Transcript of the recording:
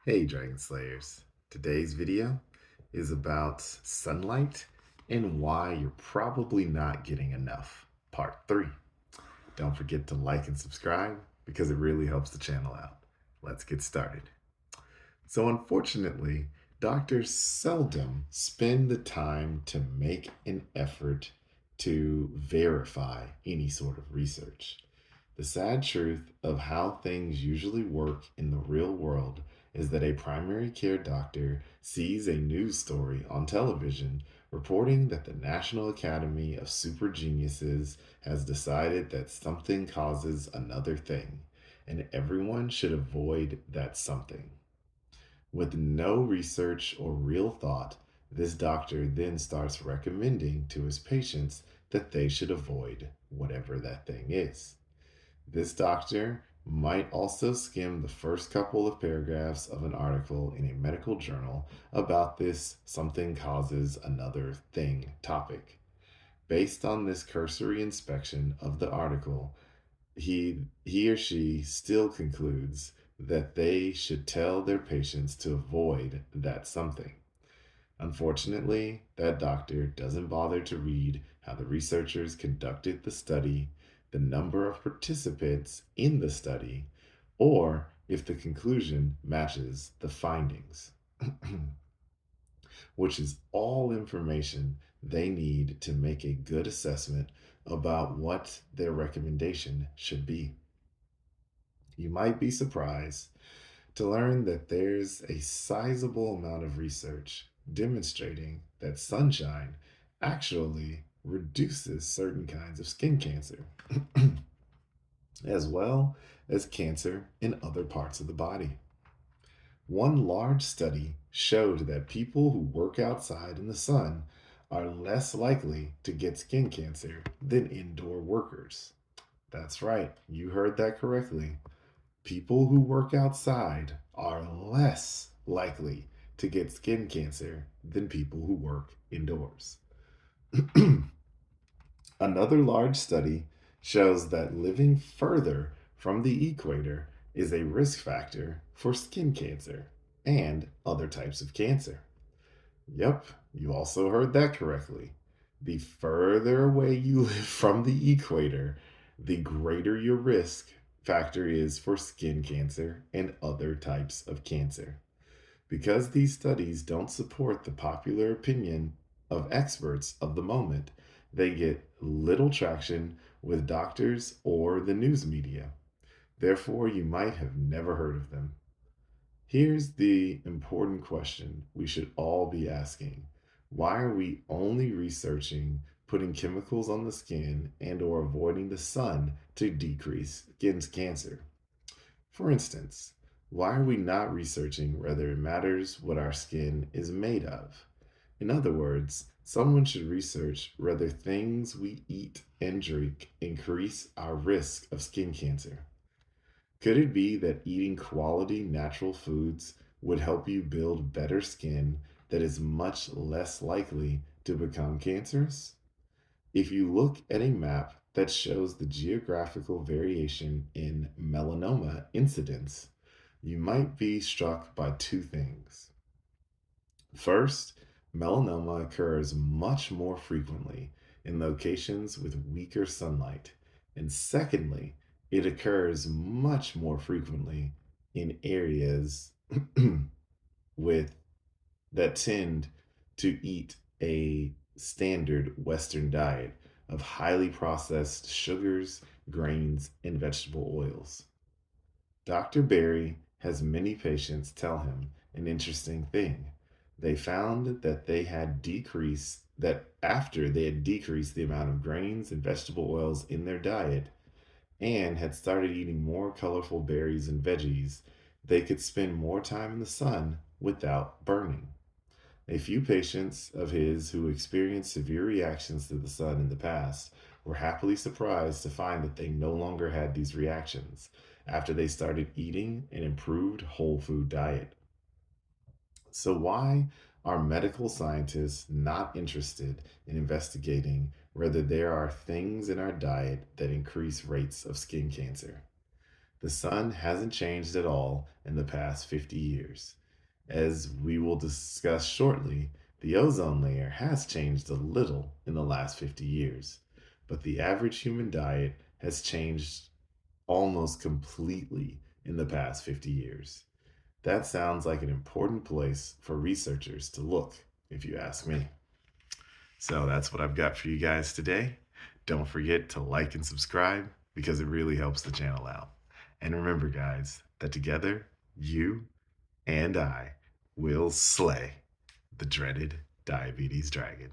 Hey Dragon Slayers. Today's video is about sunlight and why you're probably not getting enough. Part 3. Don't forget to like and subscribe because it really helps the channel out. Let's get started. So, unfortunately, doctors seldom spend the time to make an effort to verify any sort of research. The sad truth of how things usually work in the real world is that a primary care doctor sees a news story on television reporting that the National Academy of Super Geniuses has decided that something causes another thing, and everyone should avoid that something. With no research or real thought, this doctor then starts recommending to his patients that they should avoid whatever that thing is. This doctor might also skim the first couple of paragraphs of an article in a medical journal about this something causes another thing topic. Based on this cursory inspection of the article, he or she still concludes that they should tell their patients to avoid that something. Unfortunately, that doctor doesn't bother to read how the researchers conducted the study, the number of participants in the study, or if the conclusion matches the findings, which is all information they need to make a good assessment about what their recommendation should be. You might be surprised to learn that there's a sizable amount of research demonstrating that sunshine actually reduces certain kinds of skin cancer, as well as cancer in other parts of the body. One large study showed that people who work outside in the sun are less likely to get skin cancer than indoor workers. That's right, you heard that correctly. People who work outside are less likely to get skin cancer than people who work indoors. Another large study shows that living further from the equator is a risk factor for skin cancer and other types of cancer. Yep, you also heard that correctly. The further away you live from the equator, the greater your risk factor is for skin cancer and other types of cancer. Because these studies don't support the popular opinion of experts of the moment, they get little traction with doctors or the news media. Therefore, you might have never heard of them. Here's the important question we should all be asking. Why are we only researching putting chemicals on the skin and or avoiding the sun to decrease skin cancer? For instance, why are we not researching whether it matters what our skin is made of? In other words, someone should research whether things we eat and drink increase our risk of skin cancer. Could it be that eating quality natural foods would help you build better skin that is much less likely to become cancerous? If you look at a map that shows the geographical variation in melanoma incidence, you might be struck by two things. First, melanoma occurs much more frequently in locations with weaker sunlight. And secondly, it occurs much more frequently in areas with that tend to eat a standard Western diet of highly processed sugars, grains, and vegetable oils. Dr. Berry has many patients tell him an interesting thing. They found that after they had decreased the amount of grains and vegetable oils in their diet and had started eating more colorful berries and veggies, they could spend more time in the sun without burning. A few patients of his who experienced severe reactions to the sun in the past were happily surprised to find that they no longer had these reactions after they started eating an improved whole food diet. So, why are medical scientists not interested in investigating whether there are things in our diet that increase rates of skin cancer? The sun hasn't changed at all in the past 50 years. As we will discuss shortly, the ozone layer has changed a little in the last 50 years, but the average human diet has changed almost completely in the past 50 years. That sounds like an important place for researchers to look, if you ask me. So that's what I've got for you guys today. Don't forget to like and subscribe because it really helps the channel out. And remember, guys, that together, you and I will slay the dreaded diabetes dragon.